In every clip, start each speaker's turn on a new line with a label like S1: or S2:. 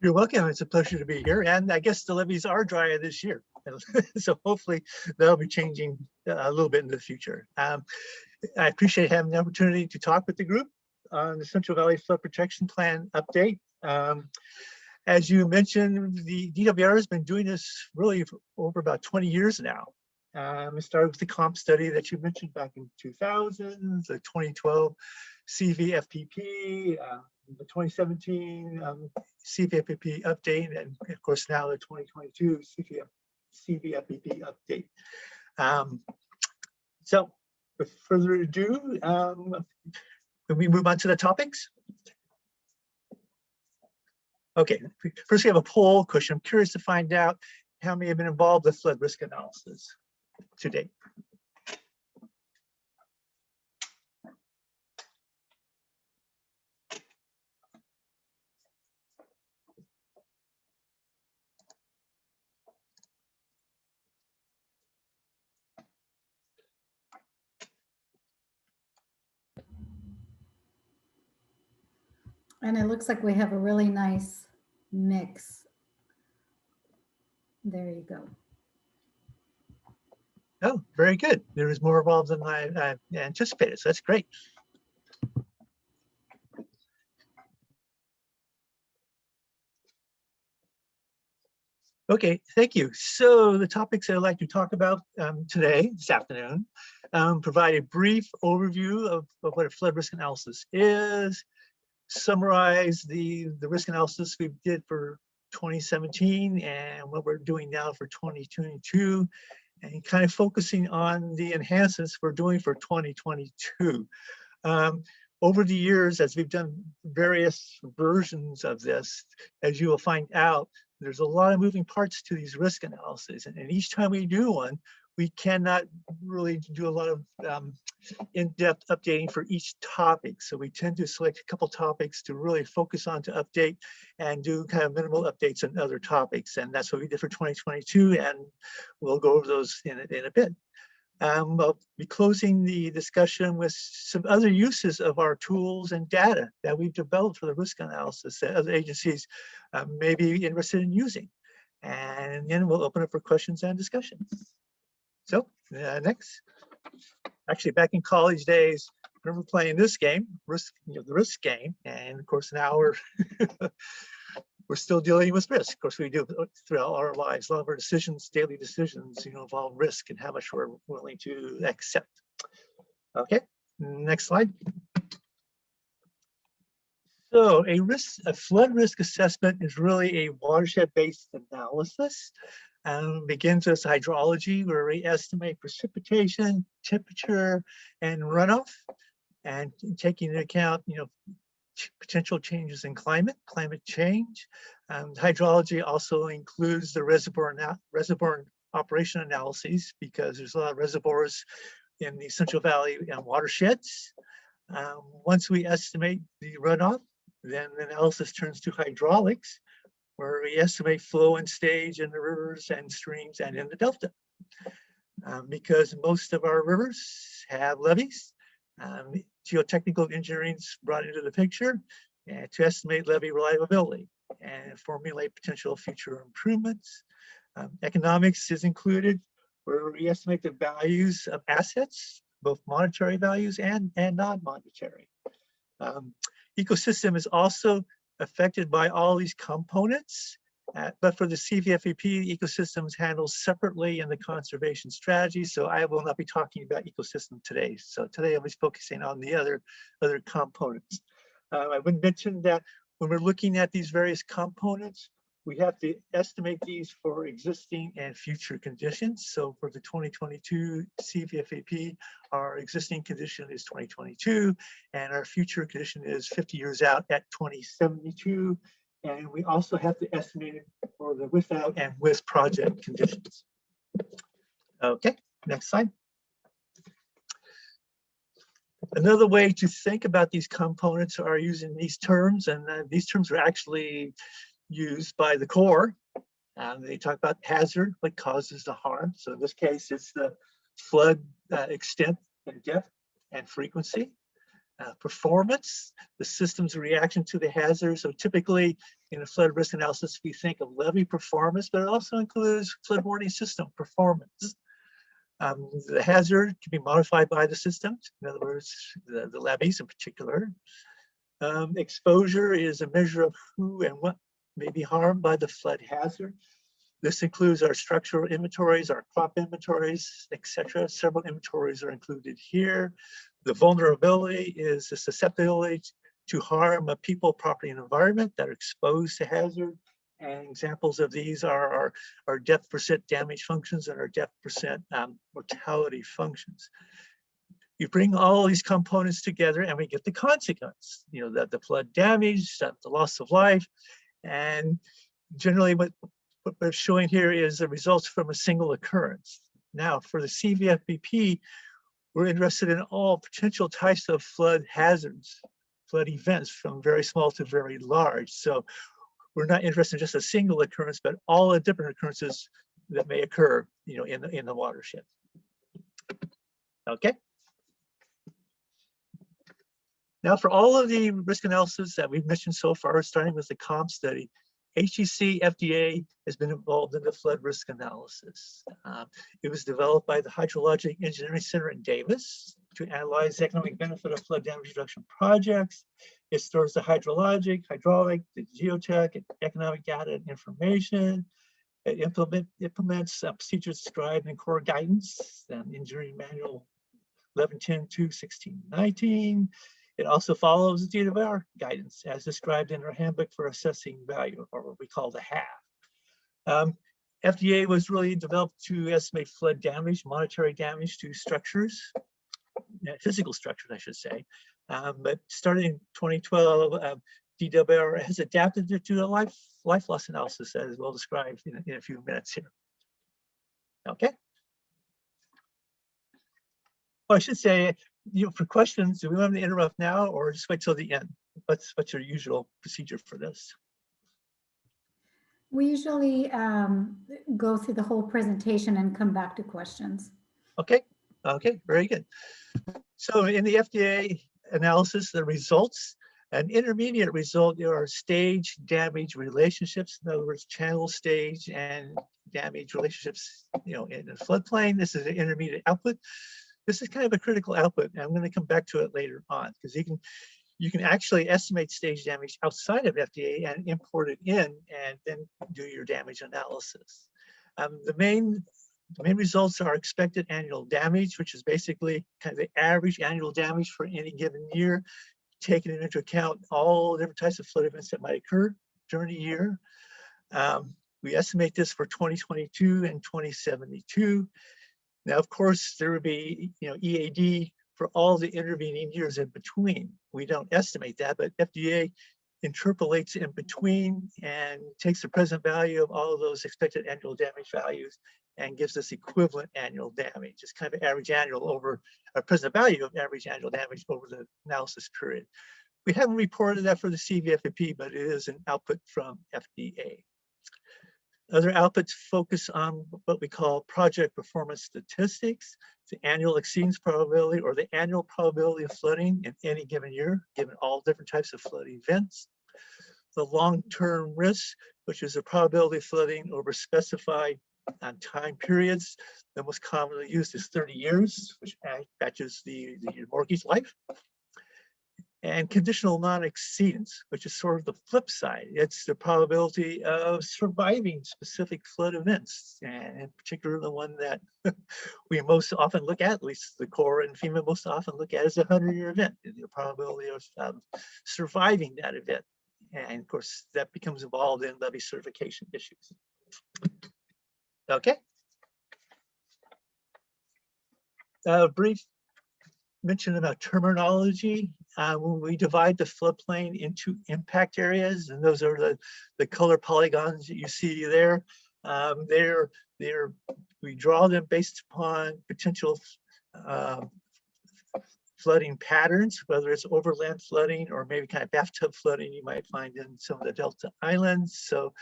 S1: You're welcome. It's a pleasure to be here. And I guess the levees are drier this year. So hopefully that'll be changing a little bit in the future. I appreciate having the opportunity to talk with the group on the Central Valley Flood Protection Plan update. As you mentioned, the DWR has been doing this really for over about 20 years now. It started with the comp study that you mentioned back in 2000, the 2012 CVFPP, the 2017 CVFPP update, and of course now the 2022 CVFPP update. So with further ado, can we move on to the topics? Okay, first we have a poll question. I'm curious to find out how many have been involved with flood risk analysis to date.
S2: And it looks like we have a really nice mix. There you go.
S1: Oh, very good. There is more involved than I anticipated, so that's great. Okay, thank you. So the topics I'd like to talk about this afternoon, provide a brief overview of what a flood risk analysis is, summarize the risk analysis we did for 2017 and what we're doing now for 2022, and kind of focusing on the enhancements we're doing for 2022. Over the years, as we've done various versions of this, as you will find out, there's a lot of moving parts to these risk analyses. And each time we do one, we cannot really do a lot of in-depth updating for each topic. So we tend to select a couple topics to really focus on to update and do kind of minimal updates on other topics. And that's what we did for 2022. And we'll go over those in a bit. I'll be closing the discussion with some other uses of our tools and data that we've developed for the risk analysis that other agencies may be interested in using. And then we'll open up for questions and discussions. So next, actually back in college days, I remember playing this game, the risk game. And of course now we're still dealing with risk. Of course, we do throughout our lives. A lot of our decisions, daily decisions, involve risk and how much we're willing to accept. Okay, next slide. So a flood risk assessment is really a watershed-based analysis. Begins with hydrology, where we estimate precipitation, temperature, and runoff, and taking into account, potential changes in climate change. Hydrology also includes the reservoir operation analyses, because there's a lot of reservoirs in the Central Valley and watersheds. Once we estimate the runoff, then the analysis turns to hydraulics, where we estimate flow and stage in the rivers and streams and in the delta. Because most of our rivers have levees, geotechnical engineering is brought into the picture to estimate levee reliability and formulate potential future improvements. Economics is included, where we estimate the values of assets, both monetary values and non-monetary. Ecosystem is also affected by all these components, but for the CVFPP, the ecosystem is handled separately in the conservation strategy. So I will not be talking about ecosystem today. So today I'll be focusing on the other components. I would mention that when we're looking at these various components, we have to estimate these for existing and future conditions. So for the 2022 CVFPP, our existing condition is 2022, and our future condition is 50 years out at 2072. And we also have to estimate it for the without and with project conditions. Okay, next slide. Another way to think about these components are using these terms, and these terms are actually used by the Corps. They talk about hazard, what causes the harm. So in this case, it's the flood extent and depth and frequency. Performance, the system's reaction to the hazard. So typically in a flood risk analysis, we think of levee performance, but it also includes flood warning system performance. The hazard can be modified by the system, in other words, the levees in particular. Exposure is a measure of who and what may be harmed by the flood hazard. This includes our structural inventories, our crop inventories, etc. Several inventories are included here. The vulnerability is the susceptibility to harm of people, property, and environment that are exposed to hazard. And examples of these are our depth percent damage functions and our depth percent mortality functions. You bring all these components together and we get the consequence, that the flood damage, the loss of life, and generally what we're showing here is the results from a single occurrence. Now for the CVFPP, we're interested in all potential types of flood hazards, flood events from very small to very large. So we're not interested in just a single occurrence, but all the different occurrences that may occur, in the watershed. Okay. Now for all of the risk analysis that we've mentioned so far, starting with the COM study, HEC-FDA has been involved in the flood risk analysis. It was developed by the Hydrologic Engineering Center in Davis to analyze the economic benefit of flood damage reduction projects. It stores the hydrologic, hydraulic, the geotech, and economic data and information. It implements procedures described in core guidance and engineering manual 1110-2-1619. It also follows the DWR guidance as described in our handbook for assessing value, or what we call the HAV. FDA was really developed to estimate flood damage, monetary damage to structures, physical structures, I should say. But starting in 2012, DWR has adapted it to a life loss analysis, as we'll describe in a few minutes here. Okay. Well, I should say, for questions, do we want to interrupt now or just wait till the end? What's your usual procedure for this?
S2: We usually go through the whole presentation and come back to questions.
S1: Okay, very good. So in the FDA analysis, the results, an intermediate result are stage damage relationships. In other words, channel stage and damage relationships, in the floodplain. This is an intermediate output. This is kind of a critical output, and I'm going to come back to it later on, because you can actually estimate stage damage outside of FDA and import it in and then do your damage analysis. The main results are expected annual damage, which is basically kind of the average annual damage for any given year, taking into account all different types of flood events that might occur during a year. We estimate this for 2022 and 2072. Now, of course, there would be, EAD for all the intervening years in between. We don't estimate that, but FDA interpolates in between and takes the present value of all of those expected annual damage values and gives us equivalent annual damage. It's kind of average annual over a present value of average annual damage over the analysis period. We haven't reported that for the CVFPP, but it is an output from FDA. Other outputs focus on what we call project performance statistics, the annual exceedance probability or the annual probability of flooding in any given year, given all different types of flood events. The long-term risk, which is the probability of flooding over specified time periods. The most commonly used is 30 years, which matches the mortgage life. And conditional non-exceedance, which is sort of the flip side. It's the probability of surviving specific flood events, and in particular, the one that we most often look at least the Corps and FEMA most often look at, is a 100-year event, the probability of surviving that event. And of course, that becomes involved in levee certification issues. Okay. Brief mention about terminology. When we divide the floodplain into impact areas, and those are the color polygons that you see there, we draw them based upon potential flooding patterns, whether it's overland flooding or maybe kind of bathtub flooding you might find in some of the Delta Islands. So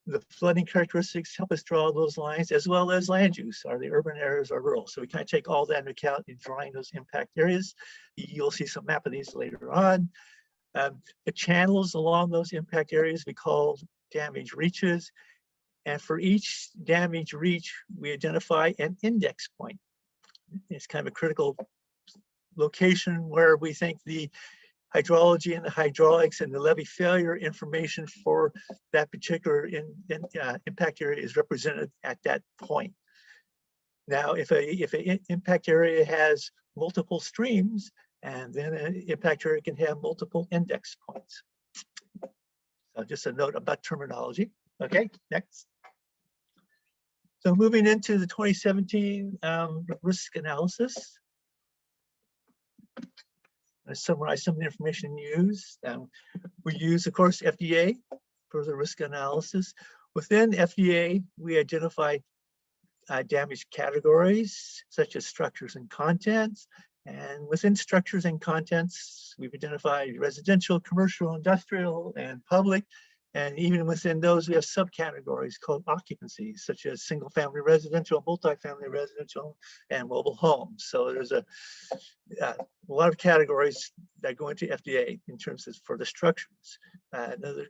S1: the flooding characteristics help us draw those lines, as well as land use. Are they urban areas or rural? So we kind of take all that into account in drawing those impact areas. You'll see some map of these later on. The channels along those impact areas we call damage reaches. And for each damage reach, we identify an index point. It's kind of a critical location where we think the hydrology and the hydraulics and the levee failure information for that particular impact area is represented at that point. Now, if an impact area has multiple streams, and then an impact area can have multiple index points. So just a note about terminology. Okay, next. So moving into the 2017 risk analysis. I summarize some of the information used. We use, of course, FDA for the risk analysis. Within FDA, we identify damage categories such as structures and contents. And within structures and contents, we've identified residential, commercial, industrial, and public. And even within those, we have subcategories called occupancies, such as single family residential, multifamily residential, and mobile homes. So there's a lot of categories that go into FDA in terms of for the structures. Other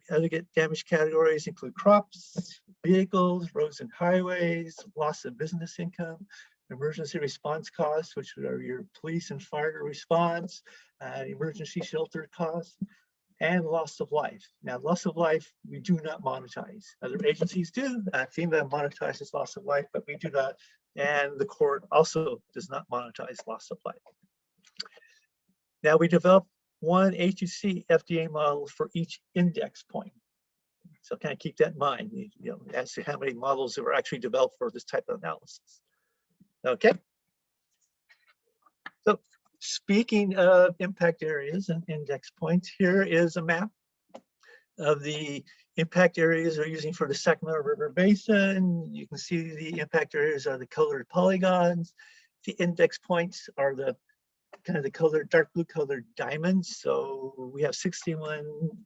S1: damage categories include crops, vehicles, roads and highways, loss of business income, emergency response costs, which are your police and fire response, emergency shelter costs, and loss of life. Now, loss of life, we do not monetize. Other agencies do. FEMA monetizes loss of life, but we do not. And the court also does not monetize loss of life. Now, we developed one HEC FDA model for each index point. So kind of keep that in mind, as to how many models that were actually developed for this type of analysis. Okay. So speaking of impact areas and index points, here is a map of the impact areas we're using for the Sacramento River Basin. You can see the impact areas are the colored polygons. The index points are the kind of the colored, dark blue colored diamonds. So we have 61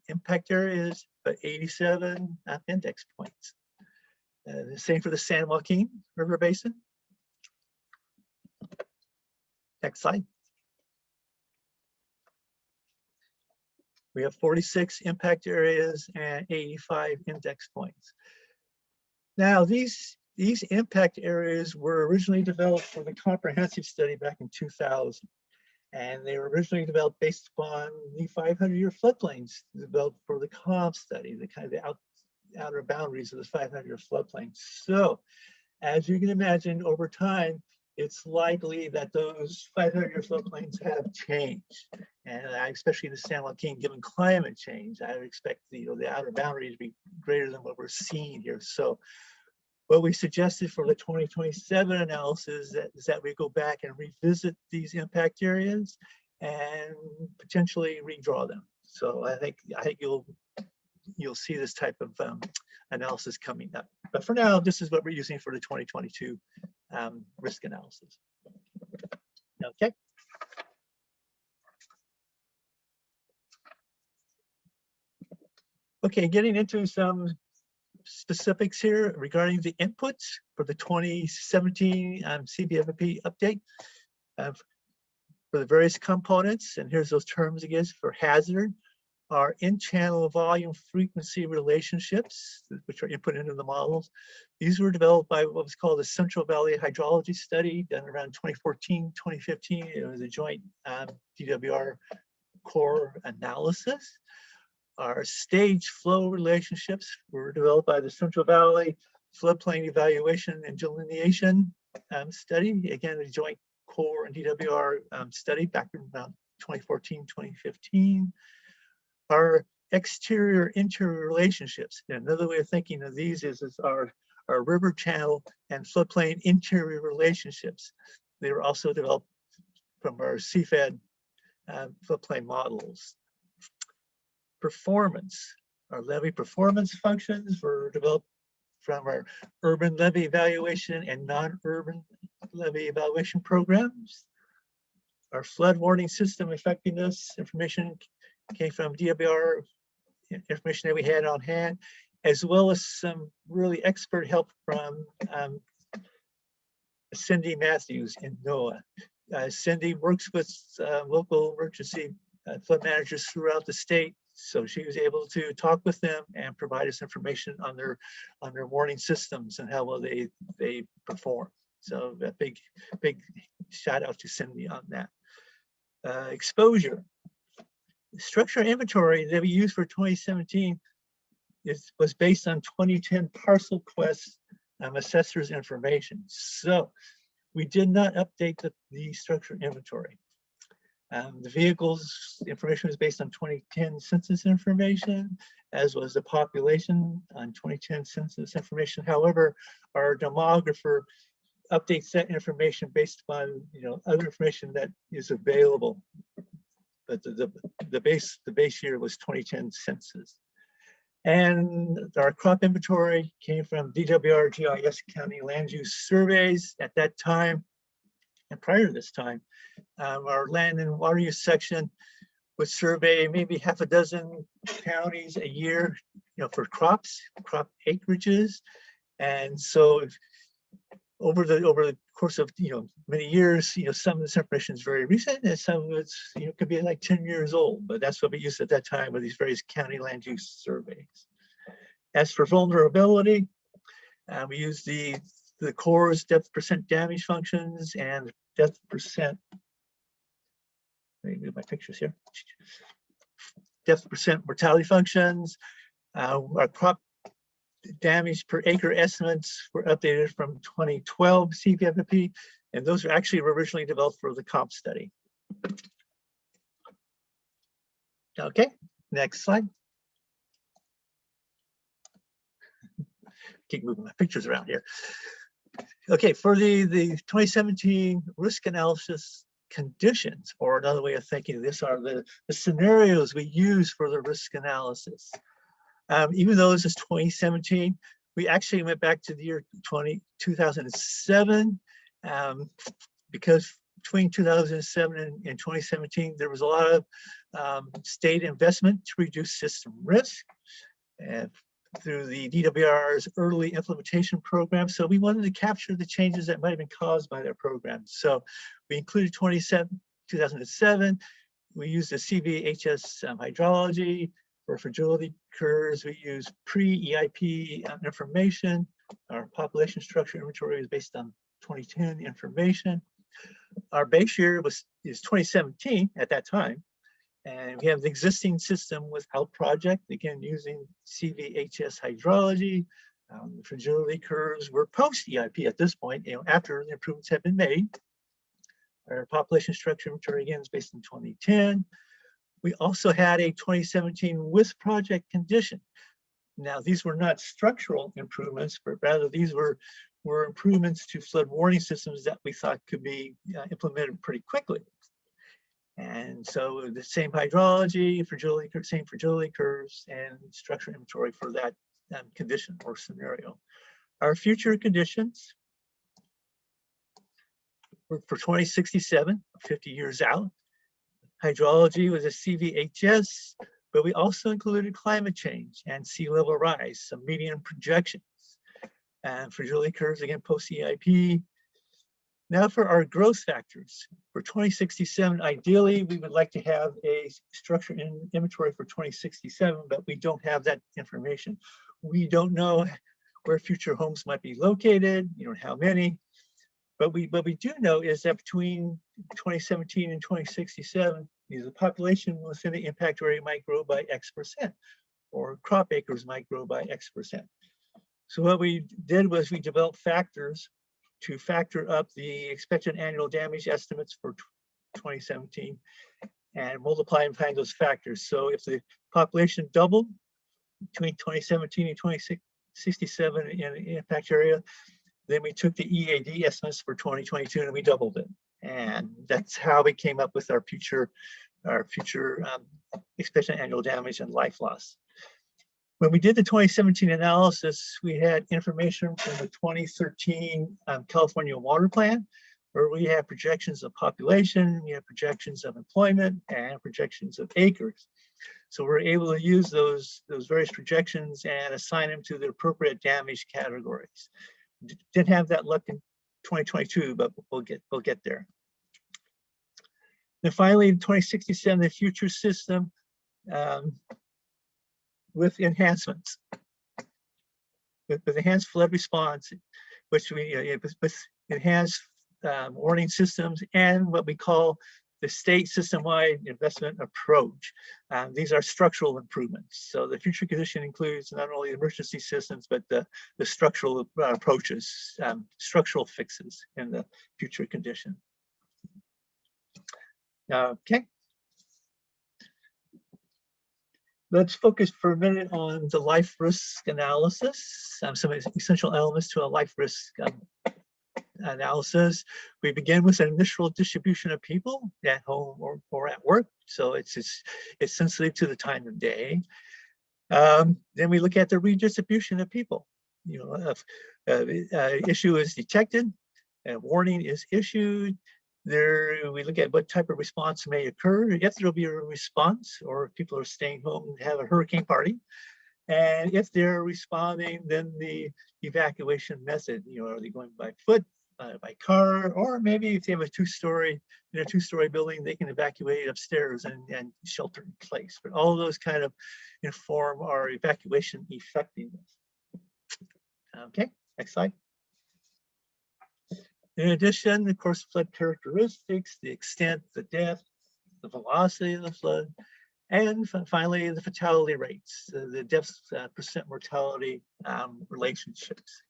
S1: impact areas, but 87 index points. The same for the San Joaquin River Basin. Next slide. We have 46 impact areas and 85 index points. Now, these impact areas were originally developed for the comprehensive study back in 2000. And they were originally developed based upon the 500-year floodplains developed for the COM study, the kind of the outer boundaries of the 500-year floodplain. So, as you can imagine, over time, it's likely that those 500-year floodplains have changed. And especially in the San Joaquin, given climate change, I would expect the outer boundary to be greater than what we're seeing here. So what we suggested for the 2027 analysis is that we go back and revisit these impact areas and potentially redraw them. So I think you'll see this type of analysis coming up. But for now, this is what we're using for the 2022 risk analysis. Okay. Okay, getting into some specifics here regarding the inputs for the 2017 CVFPP update for the various components. And here's those terms again for hazard. Are in-channel volume frequency relationships, which are input into the models. These were developed by what was called the Central Valley Hydrology Study, done around 2014, 2015. It was a joint DWR core analysis. Our stage flow relationships were developed by the Central Valley Floodplain Evaluation and Delineation Study, again, a joint core and DWR study back in around 2014, 2015. Our exterior interior relationships. And another way of thinking of these is our river channel and floodplain interior relationships. They were also developed from our CFED floodplain models. Performance. Our levee performance functions were developed from our urban levee evaluation and non-urban levee evaluation programs. Our flood warning system effectiveness information came from DWR information that we had on hand, as well as some really expert help from Cindy Matthews in NOAA. Cindy works with local emergency flood managers throughout the state, so she was able to talk with them and provide us information on their warning systems and how well they perform. So a big shout out to Cindy on that. Exposure. Structure inventory that we used for 2017 was based on 2010 parcel quest assessor's information. So we did not update the structure inventory. The vehicles information was based on 2010 census information, as was the population on 2010 census information. However, our demographer updates that information based upon other information that is available. But the base year was 2010 census. And our crop inventory came from DWR GIS County Land Use Surveys at that time. And prior to this time, our land and water use section would survey maybe half a dozen counties a year, for crop acreages. And so over the course of many years, some of this information is very recent, and some of it's could be like 10 years old. But that's what we used at that time with these various county land use surveys. As for vulnerability, we use the Corps' depth percent damage functions and depth percent. Let me move my pictures here. Depth percent mortality functions. Our crop damage per acre estimates were updated from 2012 CVFPP, and those were actually originally developed for the comp study. Okay, next slide. Keep moving my pictures around here. Okay, for the 2017 risk analysis conditions, or another way of thinking of this are the scenarios we use for the risk analysis. Even though this is 2017, we actually went back to the year 2007, because between 2007 and 2017, there was a lot of state investment to reduce system risk through the DWR's early implementation program. So we wanted to capture the changes that might have been caused by their program. So we included 2007. We used the CVHS hydrology. For fragility curves, we use pre-EIP information. Our population structure inventory is based on 2010 information. Our base year is 2017 at that time. And we have the existing system without project, again, using CVHS hydrology. Fragility curves were post-EIP at this point, after the improvements have been made. Our population structure inventory, again, is based on 2010. We also had a 2017 with project condition. Now, these were not structural improvements, but rather these were improvements to flood warning systems that we thought could be implemented pretty quickly. And so the same hydrology, same fragility curves, and structure inventory for that condition or scenario. Our future conditions were for 2067, 50 years out. Hydrology was a CVHS, but we also included climate change and sea level rise, some median projections. And fragility curves, again, post-EIP. Now for our growth factors. For 2067, ideally, we would like to have a structure inventory for 2067, but we don't have that information. We don't know where future homes might be located, how many. But we do know is that between 2017 and 2067, the population within the impact area might grow by X%, or crop acres might grow by X%. So what we did was we developed factors to factor up the expected annual damage estimates for 2017 and multiply and find those factors. So if the population doubled between 2017 and 2067 in the impact area, then we took the EAD estimates for 2022 and we doubled it. And that's how we came up with our future expected annual damage and life loss. When we did the 2017 analysis, we had information from the 2013 California Water Plan, where we have projections of population, we have projections of employment, and projections of acres. So we're able to use those various projections and assign them to the appropriate damage categories. Didn't have that luck in 2022, but we'll get there. And finally, in 2067, the future system with enhancements, with enhanced flood response, which we with enhanced warning systems and what we call the state system-wide investment approach. These are structural improvements. So the future condition includes not only emergency systems, but the structural approaches, structural fixes in the future condition. Okay. Let's focus for a minute on the life risk analysis, some essential elements to a life risk analysis. We begin with an initial distribution of people at home or at work. So it's sensitive to the time of day. Then we look at the redistribution of people. If issue is detected, a warning is issued. There, we look at what type of response may occur, if there'll be a response, or if people are staying home and have a hurricane party. And if they're responding, then the evacuation method, are they going by foot, by car, or maybe if they have a two-story building, they can evacuate upstairs and shelter in place. But all of those kind of inform our evacuation effectiveness. Okay, next slide. In addition, of course, flood characteristics, the extent, the depth, the velocity of the flood, and finally, the fatality rates, the death percent mortality relationships.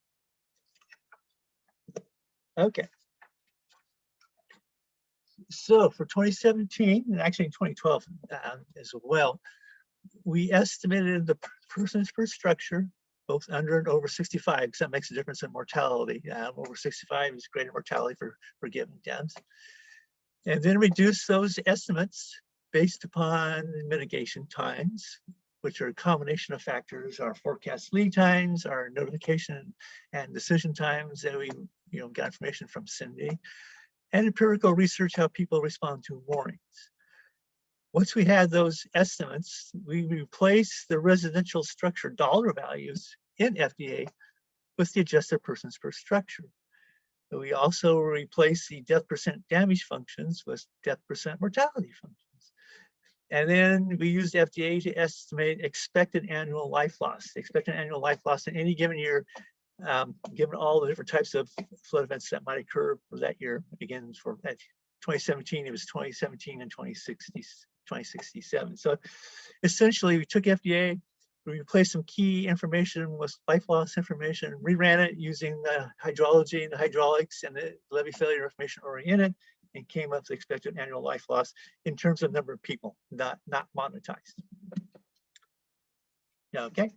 S1: Okay. So for 2017, and actually in 2012 as well, we estimated the persons per structure, both under and over 65, because that makes a difference in mortality. Over 65 is greater mortality for given deaths. And then reduce those estimates based upon mitigation times, which are a combination of factors, our forecast lead times, our notification and decision times that we got information from Cindy, and empirical research, how people respond to warnings. Once we had those estimates, we replaced the residential structure dollar values in FDA with the adjusted persons per structure. So we also replaced the death percent damage functions with death percent mortality functions. And then we used FDA to estimate expected annual life loss. The expected annual life loss in any given year, given all the different types of flood events that might occur for that year. Again, for 2017, it was 2017 and 2067. So essentially, we took FDA, we replaced some key information with life loss information, reran it using the hydrology and the hydraulics and the levee failure information already in it, and came up with the expected annual life loss in terms of number of people, not monetized. Okay.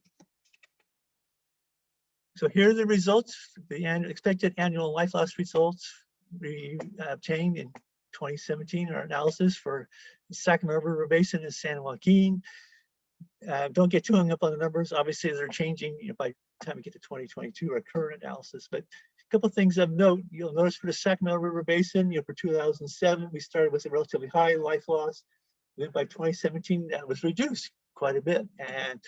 S1: So here are the results, the expected annual life loss results we obtained in 2017, our analysis for the Sacramento River Basin and San Joaquin. Don't get too hung up on the numbers. Obviously, they're changing by the time we get to 2022, our current analysis. But a couple of things of note, you'll notice for the Sacramento River Basin, for 2007, we started with a relatively high life loss. Then by 2017, that was reduced quite a bit. And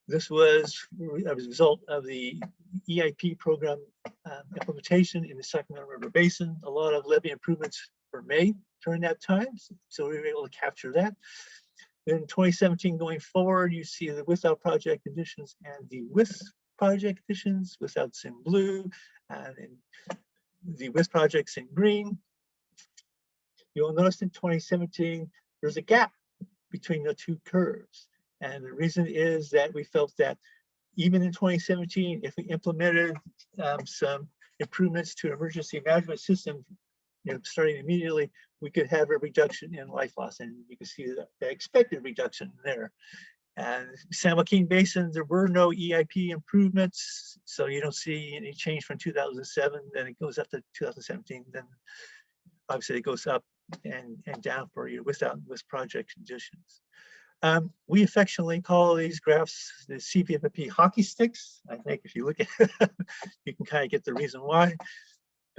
S1: this was a result of the EIP program implementation in the Sacramento River Basin. A lot of levee improvements were made during that time, so we were able to capture that. Then 2017 going forward, you see the without project conditions and the with project conditions, without's in blue, and the with projects in green. You'll notice in 2017, there's a gap between the two curves. And the reason is that we felt that even in 2017, if we implemented some improvements to emergency management system, starting immediately, we could have a reduction in life loss, and you can see the expected reduction there. And San Joaquin Basin, there were no EIP improvements, so you don't see any change from 2007. Then it goes up to 2017. Then obviously it goes up and down for you with project conditions. We affectionately call these graphs the CVFPP hockey sticks. I think if you look at it, you can kind of get the reason why.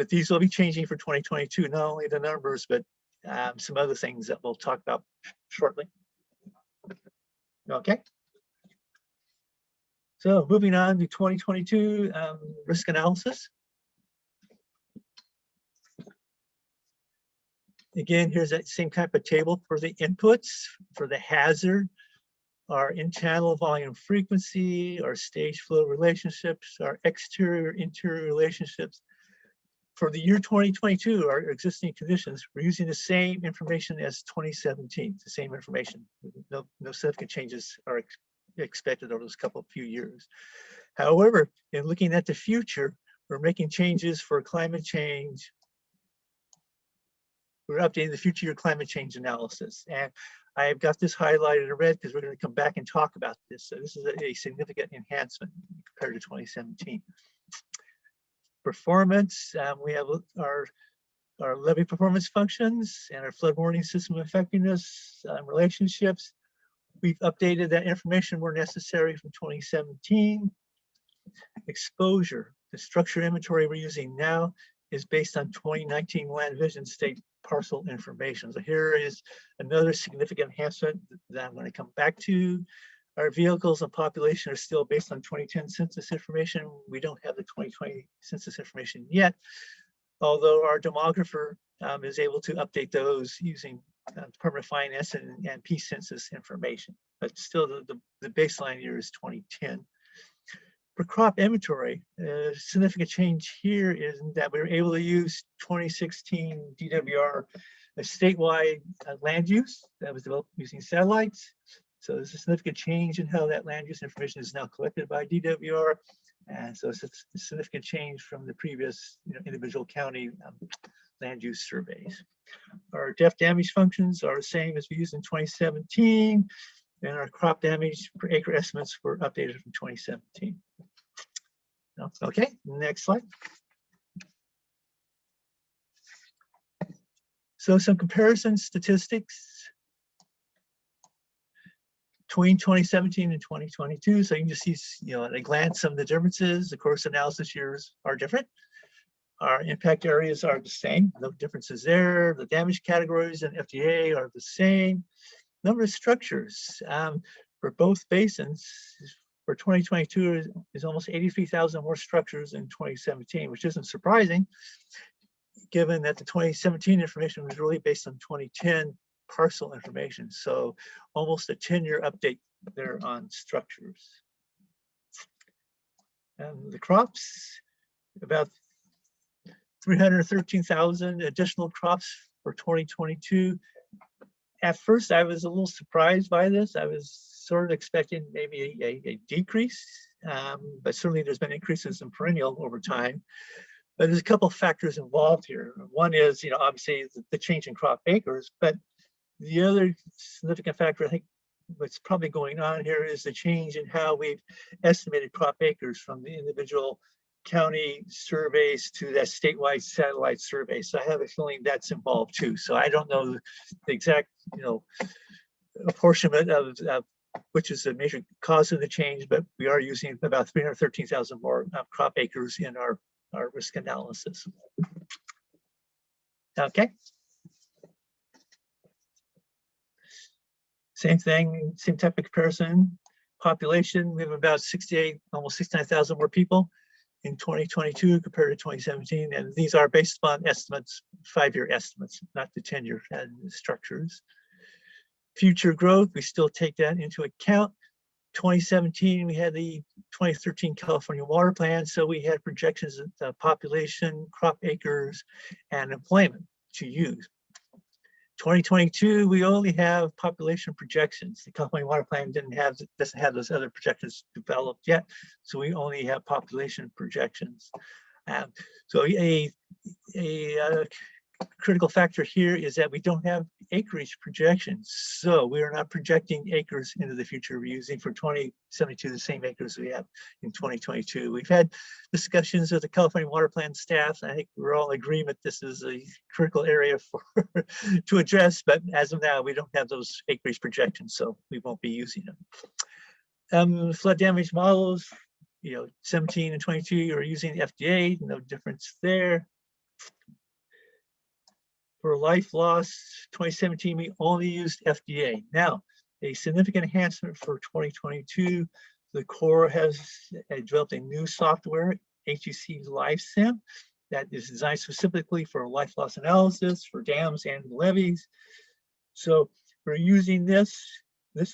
S1: but these will be changing for 2022, not only the numbers, but some other things that we'll talk about shortly. Okay. So moving on to 2022 risk analysis. Again, here's that same type of table for the inputs, for the hazard, our in-channel volume frequency, our stage flow relationships, our exterior-interior relationships. For the year 2022, our existing conditions, we're using the same information as 2017, the same information. No significant changes are expected over those few years. However, in looking at the future, we're making changes for climate change. We're updating the future year climate change analysis. And I've got this highlighted in red because we're going to come back and talk about this. So this is a significant enhancement compared to 2017. Performance, we have our levee performance functions and our flood warning system effectiveness relationships. We've updated that information where necessary from 2017. Exposure, the structure inventory we're using now is based on 2019 Land Vision state parcel information. So here is another significant enhancement that I'm going to come back to. Our vehicles and population are still based on 2010 census information. We don't have the 2020 census information yet, although our demographer is able to update those using Department of Finance and Peace Census information. But still, the baseline year is 2010. For crop inventory, a significant change here is that we were able to use 2016 DWR, a statewide land use that was developed using satellites. So there's a significant change in how that land use information is now collected by DWR. And so it's a significant change from the previous individual county land use surveys. Our depth damage functions are the same as we used in 2017. And our crop damage per acre estimates were updated from 2017. Okay, next slide. So some comparison statistics between 2017 and 2022. So you can just see, at a glance, some of the differences. Of course, analysis years are different. Our impact areas are the same, no differences there. The damage categories and FDA are the same. Number of structures for both basins for 2022 is almost 83,000 more structures in 2017, which isn't surprising, given that the 2017 information was really based on 2010 parcel information. So almost a 10-year update there on structures. And the crops, about 313,000 additional crops for 2022. At first, I was a little surprised by this. I was sort of expecting maybe a decrease, but certainly there's been increases in perennial over time. But there's a couple of factors involved here. One is, obviously the change in crop acres, but the other significant factor, I think, what's probably going on here is the change in how we've estimated crop acres from the individual county surveys to that statewide satellite survey. So I have a feeling that's involved too. So I don't know the exact, apportionment of which is a major cause of the change, but we are using about 313,000 more crop acres in our risk analysis. Okay. Same thing, same type of comparison. Population, we have about 68, almost 69,000 more people in 2022 compared to 2017. And these are based upon estimates, 5-year estimates, not the 10-year structures. Future growth, we still take that into account. 2017, we had the 2013 California Water Plan. So we had projections of population, crop acres, and employment to use. 2022, we only have population projections. The California Water Plan doesn't have those other projections developed yet, so we only have population projections. So a critical factor here is that we don't have acreage projections, so we are not projecting acres into the future. We're using for 2072 the same acres we have in 2022. We've had discussions with the California Water Plan staff. I think we're all in agreement this is a critical area for to address, but as of now, we don't have those acreage projections, so we won't be using them. Flood damage models, 17 and 22 are using the FDA, no difference there. For life loss, 2017, we only used FDA. Now, a significant enhancement for 2022, the Corps has developed a new software, HEC-LifeSim, that is designed specifically for life loss analysis for dams and levees. So we're using this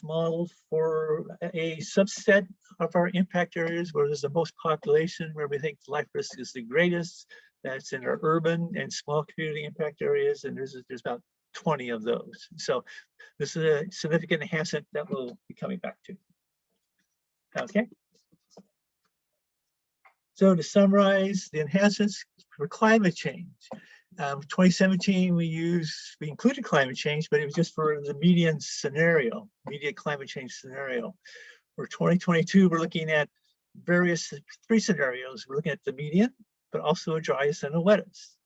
S1: model for a subset of our impact areas where there's the most population, where we think life risk is the greatest. That's in our urban and small community impact areas, and there's about 20 of those. So this is a significant enhancement that we'll be coming back to. Okay. So to summarize, the enhancements for climate change. 2017, we included climate change, but it was just for the median scenario, immediate climate change scenario. For 2022, we're looking at three scenarios. We're looking at the median, but also a driest and a wettest.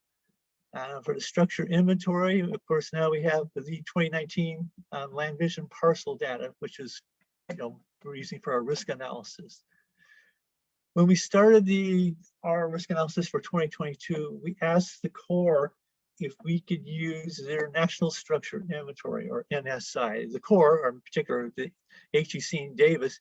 S1: For the structure inventory, of course, now we have the 2019 land vision parcel data, which is, we're using for our risk analysis. When we started our risk analysis for 2022, we asked the Corps if we could use their National Structure Inventory, or NSI. The Corps, or in particular the HEC in Davis,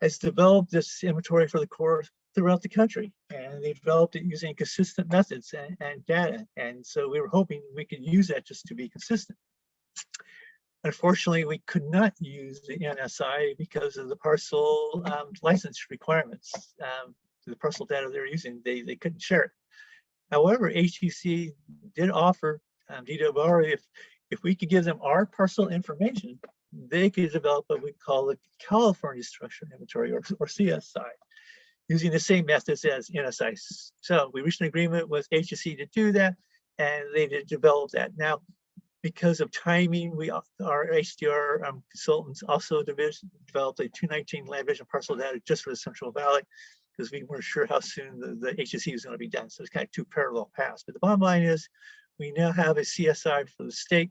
S1: has developed this inventory for the Corps throughout the country, and they developed it using consistent methods and data. And so we were hoping we could use that just to be consistent. Unfortunately, we could not use the NSI because of the parcel license requirements. The parcel data they're using, they couldn't share it. However, HEC did offer DWR, if we could give them our parcel information, they could develop what we call the California Structure Inventory, or CSI, using the same methods as NSI. So we reached an agreement with HEC to do that, and they did develop that. Now, because of timing, our HDR consultants also developed a 2019 land vision parcel data just for the Central Valley, because we weren't sure how soon the HEC was going to be done. So it's kind of two parallel paths. But the bottom line is, we now have a CSI for the state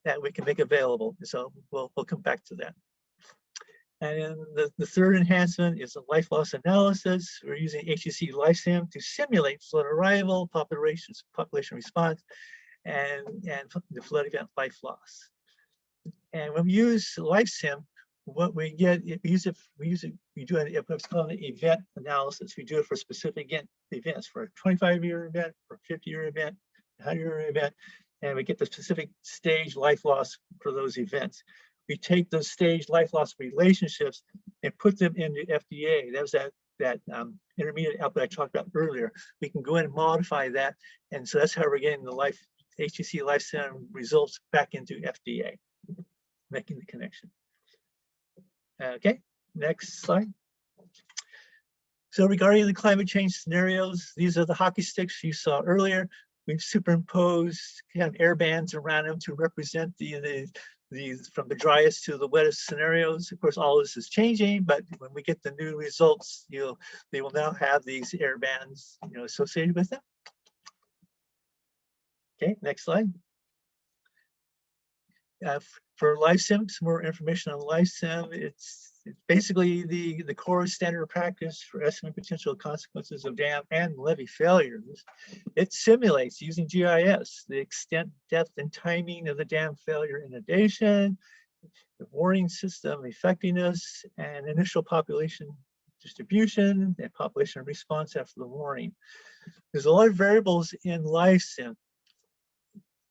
S1: that we can make available. So we'll come back to that. And then the third enhancement is a life loss analysis. We're using HEC-LifeSim to simulate flood arrival, population response, and the flood event life loss. And when we use LifeSim, what we get, we do what's called an event analysis. We do it for specific events, for a 25-year event, for a 50-year event, a 100-year event, and we get the specific stage life loss for those events. We take those stage life loss relationships and put them into FDA. That was that intermediate output I talked about earlier. We can go in and modify that, and so that's how we're getting the HEC-LifeSim results back into FDA, making the connection. Okay, next slide. So regarding the climate change scenarios, these are the hockey sticks you saw earlier. We've superimposed kind of air bands around them to represent the from the driest to the wettest scenarios. Of course, all this is changing, but when we get the new results, they will now have these air bands, associated with them. Okay, next slide. For LifeSim, some more information on LifeSim. It's basically the core standard practice for estimating potential consequences of dam and levee failures. It simulates, using GIS, the extent, depth, and timing of the dam failure inundation, the warning system effectiveness, and initial population distribution and population response after the warning. There's a lot of variables in LifeSim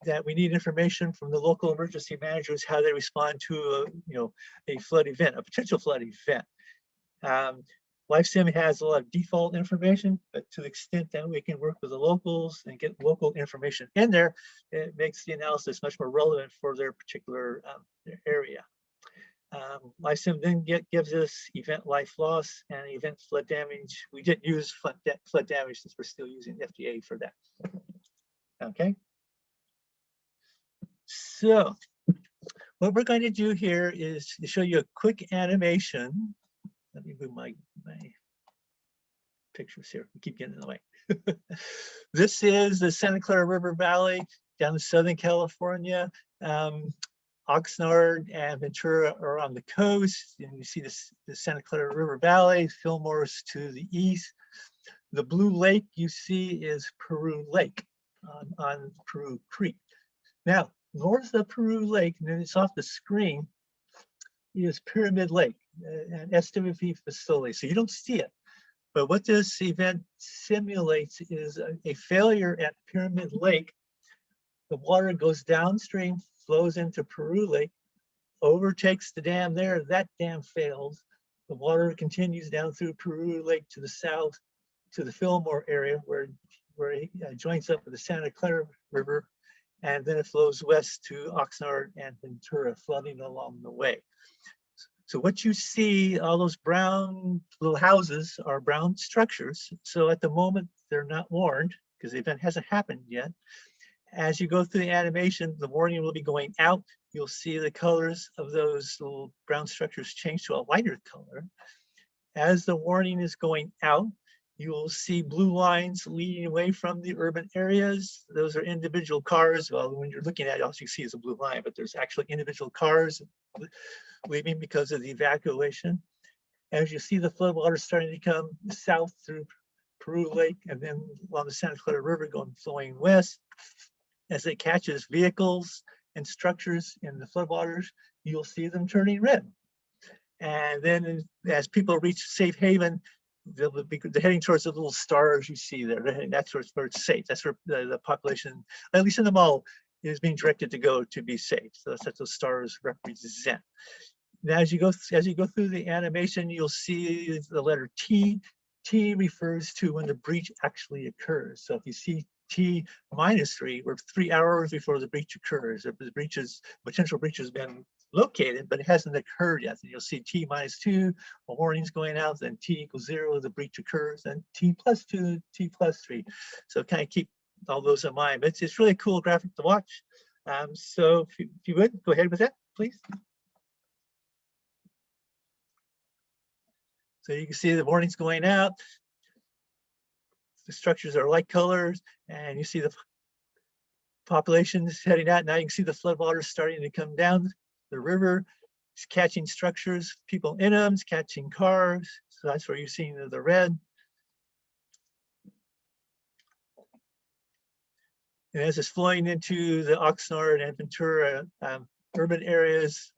S1: that we need information from the local emergency managers, how they respond to a flood event, a potential flood event. LifeSim has a lot of default information, but to the extent that we can work with the locals and get local information in there, it makes the analysis much more relevant for their particular area. LifeSim then gives us event life loss and event flood damage. We didn't use flood damage since we're still using FDA for that. Okay. So what we're going to do here is to show you a quick animation. Let me move my pictures here. We keep getting in the way. This is the Santa Clara River Valley down in Southern California. Oxnard and Ventura are on the coast. And you see the Santa Clara River Valley, Fillmore's to the east. The blue lake you see is Peru Lake on Peru Creek. Now, north of Peru Lake, and then it's off the screen, is Pyramid Lake, an SWP facility. So you don't see it. But what this event simulates is a failure at Pyramid Lake. The water goes downstream, flows into Peru Lake, overtakes the dam there. That dam fails. The water continues down through Peru Lake to the south, to the Fillmore area where it joins up with the Santa Clara River, and then it flows west to Oxnard and Ventura, flooding along the way. So what you see, all those brown little houses are brown structures. So at the moment, they're not warned because the event hasn't happened yet. As you go through the animation, the warning will be going out. You'll see the colors of those little brown structures change to a lighter color. As the warning is going out, you will see blue lines leading away from the urban areas. Those are individual cars. Well, when you're looking at it, all you see is a blue line, but there's actually individual cars leaving because of the evacuation. As you see the floodwaters starting to come south through Peru Lake and then along the Santa Clara River flowing west, as it catches vehicles and structures in the floodwaters, you'll see them turning red. And then as people reach safe haven, they're heading towards the little stars you see there. That's where it's safe. That's where the population, at least in the mall, is being directed to go to be safe. So that's what those stars represent. Now, as you go through the animation, you'll see the letter T. T refers to when the breach actually occurs. So if you see T -3, we're 3 hours before the breach occurs. If the potential breach has been located, but it hasn't occurred yet. And you'll see T -2, a warning's going out, then T = 0, the breach occurs, then T +2, T +3. So kind of keep all those in mind. But it's really a cool graphic to watch. So if you would, go ahead with that, please. So you can see the warnings going out. The structures are light colors, and you see the population is heading out. Now you can see the floodwaters starting to come down the river. It's catching structures, people in them, it's catching cars. So that's where you're seeing the red. And as it's flowing into the Oxnard and Ventura urban areas,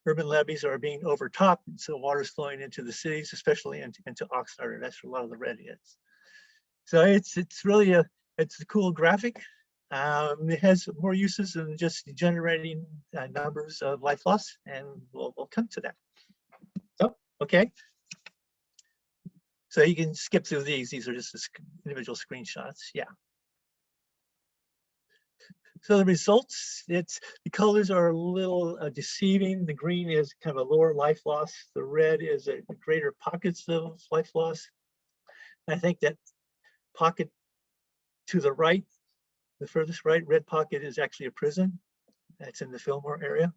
S1: urban levees are being overtopped, and so water's flowing into the cities, especially into Oxnard, and that's where a lot of the red is. So it's really a cool graphic. It has more uses than just generating numbers of life loss, and we'll come to that. So, okay. So you can skip through these. These are just individual screenshots. Yeah. So the results, the colors are a little deceiving. The green is kind of a lower life loss. The red is a greater pockets of life loss. And I think that pocket to the right, the furthest right, red pocket is actually a prison. That's in the Fillmore area.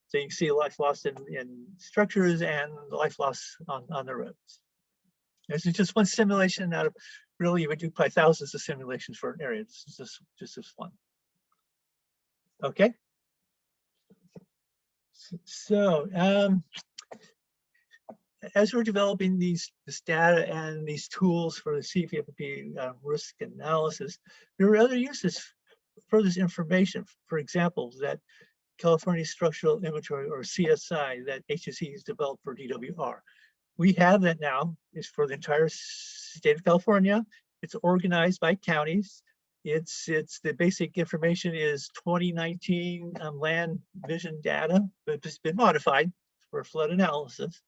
S1: So you can see life loss in structures and life loss on the roads. This is just one simulation out of, really, you would do probably thousands of simulations for an area. This is just this one. Okay. So as we're developing this data and these tools for the CVFPP risk analysis, there are other uses for this information. For example, that California Structural Inventory, or CSI, that HEC has developed for DWR. We have that now. It's for the entire state of California. It's organized by counties. It's the basic information is 2019 land vision data, but it's been modified for flood analysis.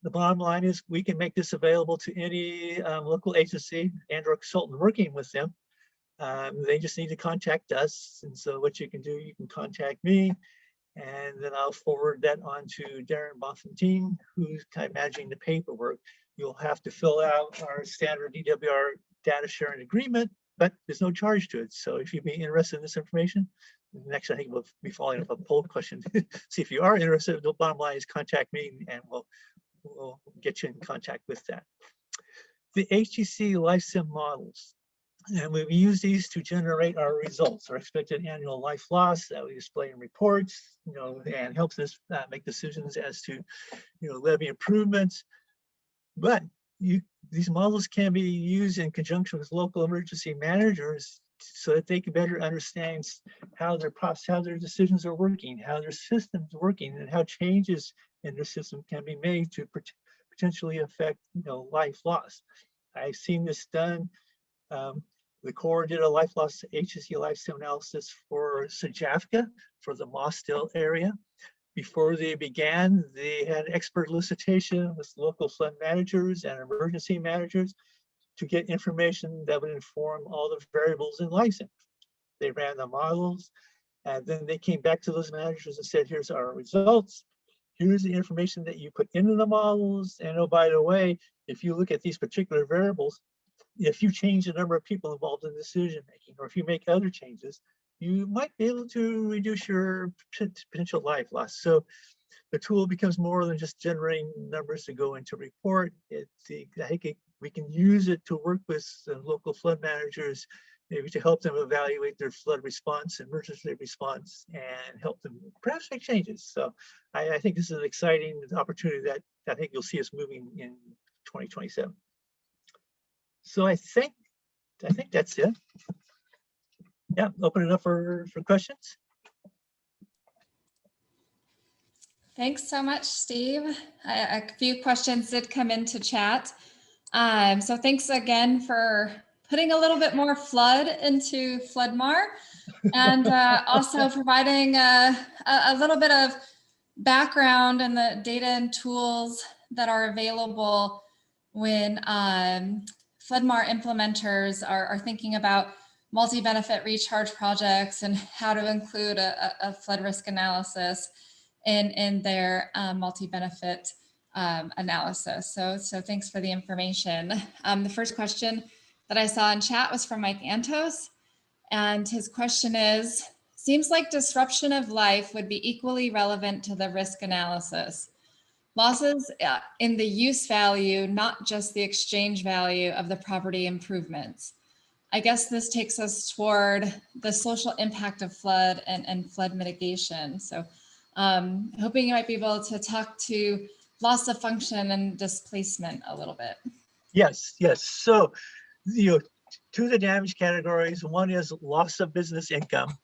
S1: The bottom line is we can make this available to any local agency and or consultant working with them. They just need to contact us. And so what you can do, you can contact me, and then I'll forward that on to Darren Bonfontaine, who's kind of managing the paperwork. You'll have to fill out our standard DWR data sharing agreement, but there's no charge to it. So if you'd be interested in this information, next I think we'll be following up a poll question. See if you are interested. The bottom line is contact me, and we'll get you in contact with that. The HEC-LifeSim models. And we use these to generate our results, our expected annual life loss that we display in reports, and helps us make decisions as to, levy improvements. But these models can be used in conjunction with local emergency managers so that they can better understand how their process, how their decisions are working, how their system's working, and how changes in their system can be made to potentially affect, life loss. I've seen this done. The Corps did a life loss HEC-LifeSim analysis for Sajafka for the Mossdale area. Before they began, they had expert elicitation with local flood managers and emergency managers to get information that would inform all the variables in LifeSim. They ran the models, and then they came back to those managers and said, here's our results. Here's the information that you put into the models. And oh, by the way, if you look at these particular variables, if you change the number of people involved in decision making, or if you make other changes, you might be able to reduce your potential life loss. So the tool becomes more than just generating numbers to go into report. I think we can use it to work with local flood managers, maybe to help them evaluate their flood response, emergency response, and help them perhaps make changes. So I think this is an exciting opportunity that I think you'll see us moving in 2027. So I think that's it. Yeah, open it up for questions.
S3: Thanks so much, Steve. A few questions did come into chat. So thanks again for putting a little bit more flood into LunchMAR, and also providing a little bit of background and the data and tools that are available when LunchMAR implementers are thinking about multi-benefit recharge projects and how to include a flood risk analysis in their multi-benefit analysis. So thanks for the information. The first question that I saw in chat was from Mike Antos, and his question is, seems like disruption of life would be equally relevant to the risk analysis. Losses in the use value, not just the exchange value of the property improvements. I guess this takes us toward the social impact of flood and flood mitigation. So hoping you might be able to talk to loss of function and displacement a little bit.
S1: Yes. So, two of the damage categories, one is loss of business income.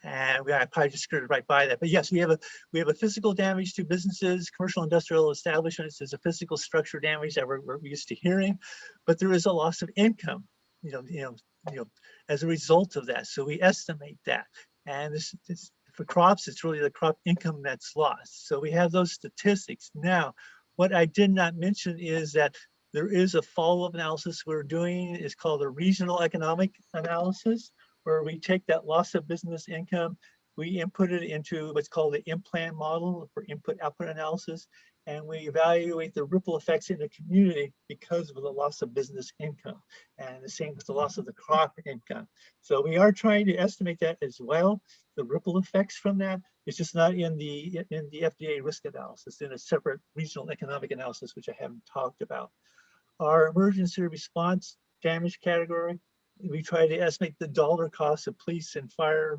S1: And I probably just skirted right by that. But yes, we have a physical damage to businesses, commercial industrial establishments. There's a physical structure damage that we're used to hearing, but there is a loss of income, as a result of that. So we estimate that. And this for crops, it's really the crop income that's lost. So we have those statistics. Now, what I did not mention is that there is a follow-up analysis we're doing. It's called a regional economic analysis, where we take that loss of business income, we input it into what's called the in-plan model for input-output analysis, and we evaluate the ripple effects in the community because of the loss of business income, and the same with the loss of the crop income. So we are trying to estimate that as well, the ripple effects from that. It's just not in the FDA risk analysis, in a separate regional economic analysis, which I haven't talked about. Our emergency response damage category, we try to estimate the dollar cost of police and fire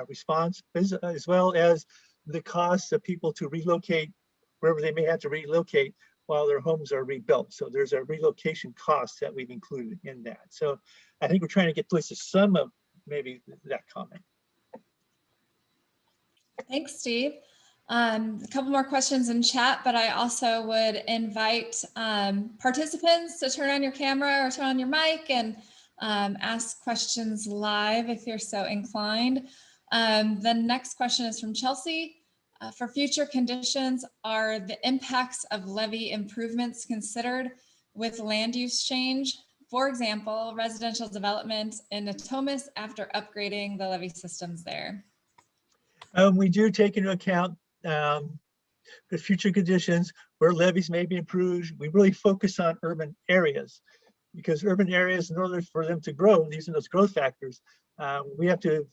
S1: response, as well as the cost of people to relocate wherever they may have to relocate while their homes are rebuilt. So there's a relocation cost that we've included in that. So I think we're trying to get to least some of maybe that comment.
S3: Thanks, Steve. A couple more questions in chat, but I also would invite participants to turn on your camera or turn on your mic and ask questions live if you're so inclined. The next question is from Chelsea. For future conditions, are the impacts of levee improvements considered with land use change? For example, residential development in Natomas after upgrading the levee systems there.
S1: We do take into account the future conditions where levees may be improved. We really focus on urban areas, because urban areas, in order for them to grow, using those growth factors, we have to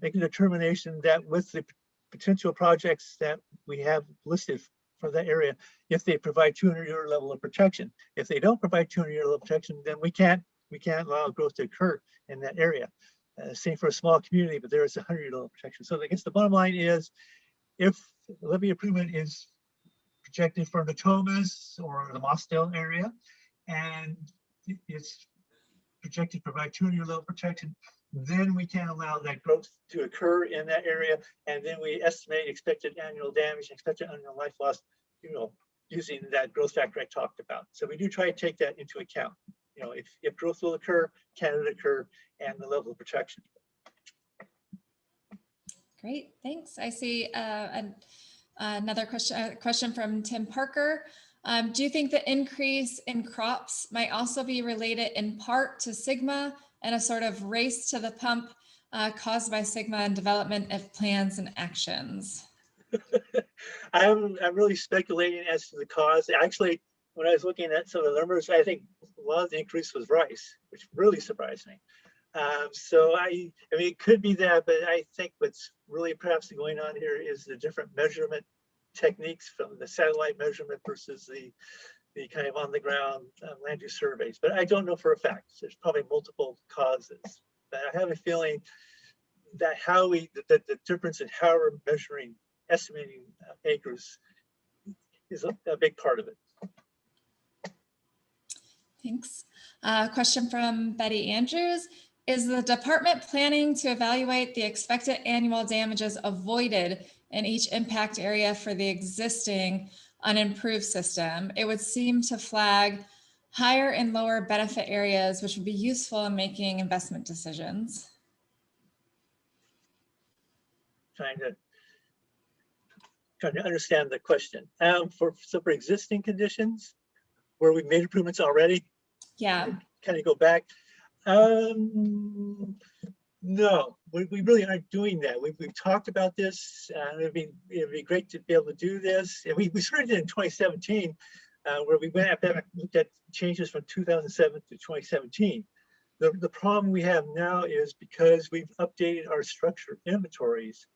S1: make a determination that with the potential projects that we have listed for that area, if they provide 200-year level of protection. If they don't provide 200-year level of protection, then we can't allow growth to occur in that area. Same for a small community, but there is a 100-year level of protection. So I guess the bottom line is, if levee improvement is projected for Natomas or the Mossdale area, and it's projected to provide 200-year level protection, then we can allow that growth to occur in that area. And then we estimate expected annual damage, expected annual life loss, using that growth factor I talked about. So we do try to take that into account. If growth will occur, can it occur, and the level of protection.
S3: Great, thanks. I see another question from Tim Parker. Do you think the increase in crops might also be related in part to Sigma and a sort of race to the pump caused by Sigma and development of plans and actions?
S1: I'm really speculating as to the cause. Actually, when I was looking at some of the numbers, I think a lot of the increase was rice, which really surprised me. So I mean, it could be that, but I think what's really perhaps going on here is the different measurement techniques from the satellite measurement versus the kind of on the ground land use surveys. But I don't know for a fact. There's probably multiple causes. But I have a feeling that the difference in how we're measuring, estimating acres is a big part of it.
S3: Thanks. Question from Betty Andrews. Is the department planning to evaluate the expected annual damages avoided in each impact area for the existing unimproved system? It would seem to flag higher and lower benefit areas, which would be useful in making investment decisions.
S1: Trying to understand the question. For existing conditions where we've made improvements already,
S3: yeah,
S1: kind of go back. No, we really aren't doing that. We've talked about this. It'd be great to be able to do this. And we started in 2017, where we went up and looked at changes from 2007 to 2017. The problem we have now is because we've updated our structure inventories.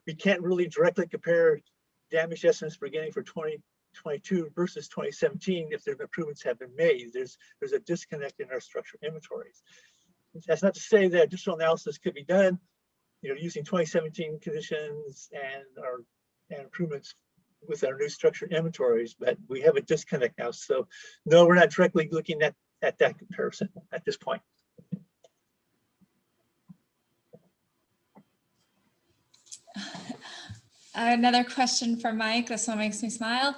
S1: We can't really directly compare damage estimates we're getting for 2022 versus 2017 if their improvements have been made. There's a disconnect in our structure inventories. That's not to say that additional analysis could be done, using 2017 conditions and improvements with our new structure inventories, but we have a disconnect now. So no, we're not directly looking at that comparison at this point.
S3: Another question from Mike. This one makes me smile.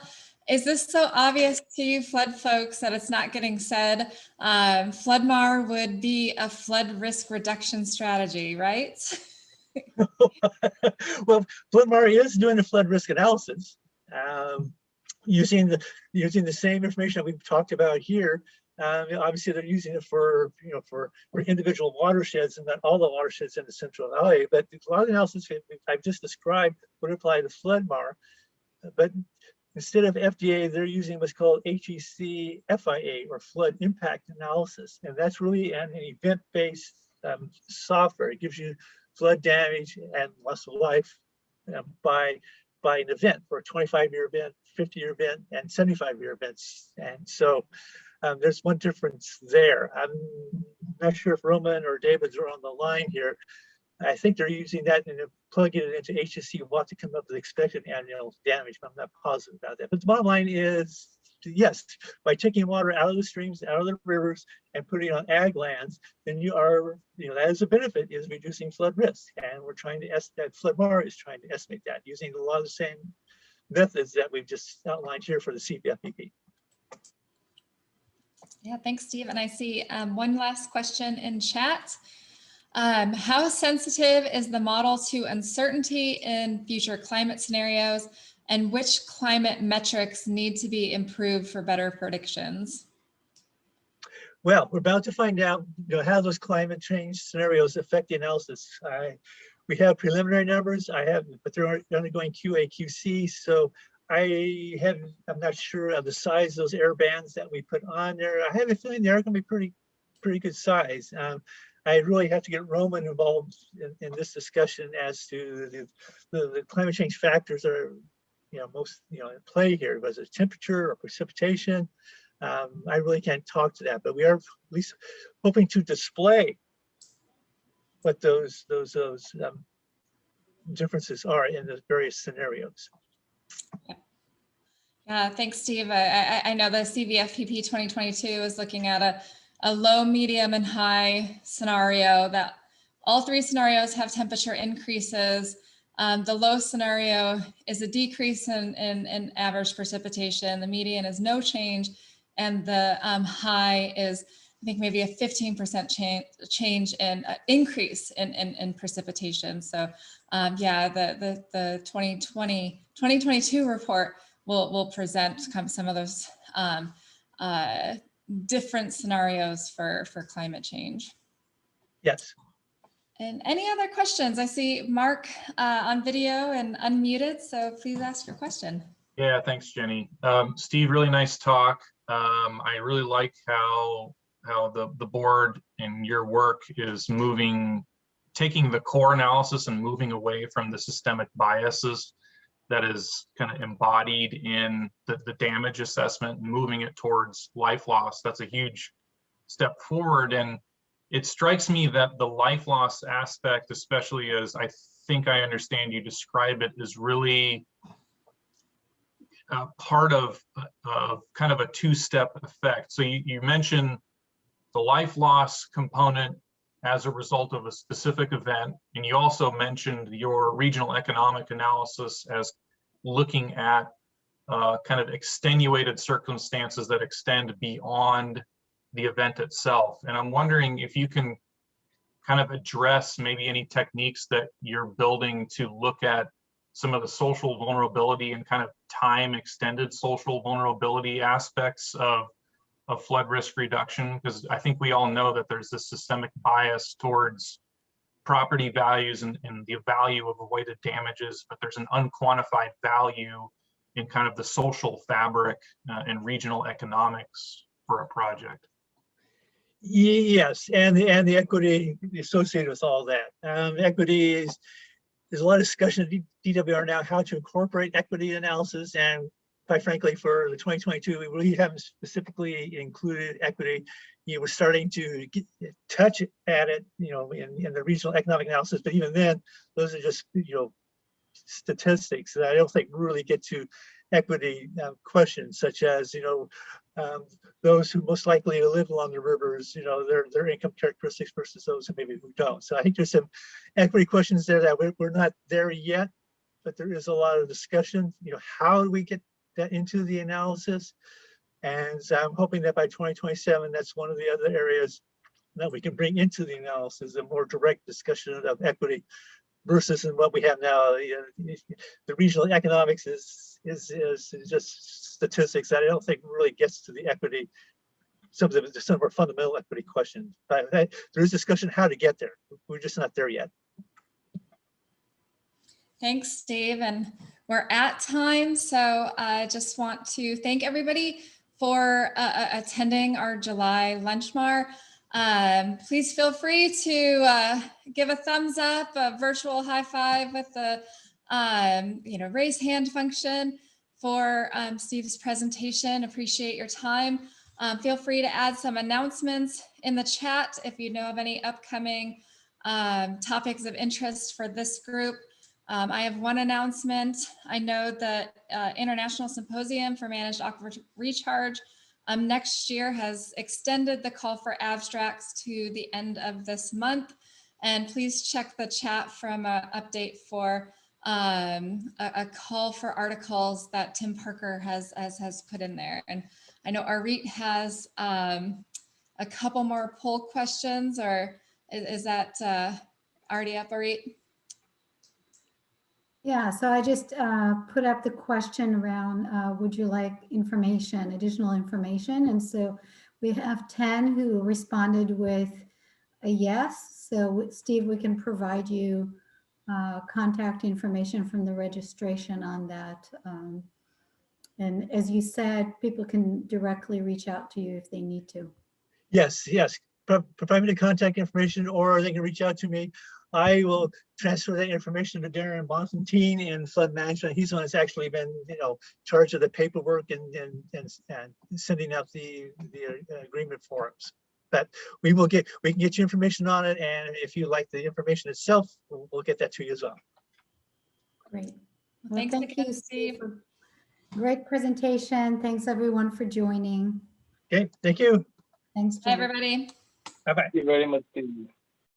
S3: Is this so obvious to you flood folks that it's not getting said? LunchMAR would be a flood risk reduction strategy, right?
S1: Well, LunchMAR is doing a flood risk analysis using the same information that we've talked about here. Obviously, they're using it for individual watersheds and not all the watersheds in the Central Valley. But a lot of the analysis I've just described would apply to LunchMAR. But instead of FDA, they're using what's called HEC-LifeSim, or flood impact analysis. And that's really an event-based software. It gives you flood damage and loss of life by an event, for a 25-year event, 50-year event, and 75-year events. And so there's one difference there. I'm not sure if Roman or David are on the line here. I think they're using that and plugging it into HEC Watt to come up with expected annual damage, but I'm not positive about that. But the bottom line is, yes, by taking water out of the streams, out of the rivers, and putting it on ag lands, then you are, that is a benefit, is reducing flood risk. And we're trying to estimate, LunchMAR is trying to estimate that using a lot of the same methods that we've just outlined here for the CVFPP.
S3: Yeah, thanks, Steve. And I see one last question in chat. How sensitive is the model to uncertainty in future climate scenarios, and which climate metrics need to be improved for better predictions?
S1: Well, we're about to find out how those climate change scenarios affect the analysis. We have preliminary numbers, but they're undergoing QA, QC. So I'm not sure of the size of those error bands that we put on there. I have a feeling they're going to be pretty good size. I really have to get Roman involved in this discussion as to the climate change factors that are most in play here. Was it temperature or precipitation? I really can't talk to that, but we are at least hoping to display what those differences are in the various scenarios.
S3: Thanks, Steve. I know the CVFPP 2022 is looking at a low, medium, and high scenario. That all three scenarios have temperature increases. The low scenario is a decrease in average precipitation. The median is no change, and the high is, I think, maybe a 15% change in increase in precipitation. So yeah, the 2022 report will present some of those different scenarios for climate change.
S1: Yes.
S3: And any other questions? I see Mark on video and unmuted, so please ask your question.
S4: Yeah, thanks, Jenny. Steve, really nice talk. I really like how the board and your work is taking the core analysis and moving away from the systemic biases that is kind of embodied in the damage assessment and moving it towards life loss. That's a huge step forward. And it strikes me that the life loss aspect, especially as I think I understand you describe it, is really part of kind of a two-step effect. So you mentioned the life loss component as a result of a specific event, and you also mentioned your regional economic analysis as looking at kind of extenuated circumstances that extend beyond the event itself. And I'm wondering if you can kind of address maybe any techniques that you're building to look at some of the social vulnerability and kind of time extended social vulnerability aspects of flood risk reduction, because I think we all know that there's this systemic bias towards property values and the value of avoided damages, but there's an unquantified value in kind of the social fabric and regional economics for a project.
S1: Yes, and the equity associated with all that. Equity is, there's a lot of discussion at DWR now how to incorporate equity analysis, and quite frankly, for the 2022, we really haven't specifically included equity. We're starting to touch at it, in the regional economic analysis, but even then, those are just, statistics that I don't think really get to equity questions, such as, those who most likely to live along the rivers, their income characteristics versus those who maybe who don't. So I think there's some equity questions there that we're not there yet, but there is a lot of discussion, how do we get that into the analysis? And so I'm hoping that by 2027, that's one of the other areas that we can bring into the analysis, a more direct discussion of equity versus in what we have now. The regional economics is just statistics that I don't think really gets to the equity, some of our fundamental equity questions. But there is discussion how to get there. We're just not there yet.
S3: Thanks, Steve. And we're at time, so I just want to thank everybody for attending our July LunchMAR. Please feel free to give a thumbs up, a virtual high five with the raise hand function for Steve's presentation. Appreciate your time. Feel free to add some announcements in the chat if you know of any upcoming topics of interest for this group. I have one announcement. I know that International Symposium for Managed Aquifer Recharge next year has extended the call for abstracts to the end of this month. And please check the chat from an update for a call for articles that Tim Parker has put in there. And I know Arit has a couple more poll questions, or is that already up, Arit?
S2: Yeah, so I just put up the question around, would you like information, additional information? And so we have 10 who responded with a yes. So Steve, we can provide you contact information from the registration on that. And as you said, people can directly reach out to you if they need to.
S1: Yes. Provide me the contact information, or they can reach out to me. I will transfer that information to Darren Bonfontein in flood management. He's the one that's actually been, charged of the paperwork and sending out the agreement forms. But we can get you information on it, and if you like the information itself, we'll get that to you as well.
S2: Great.
S3: Well, thanks
S2: thank
S3: again,
S2: you,
S3: Steve.
S2: Great presentation. Thanks everyone for joining.
S1: Okay, thank you.
S2: Thanks,
S3: Bye,
S2: George.
S3: everybody.
S1: Bye-bye.
S5: Thank you very much, Steve.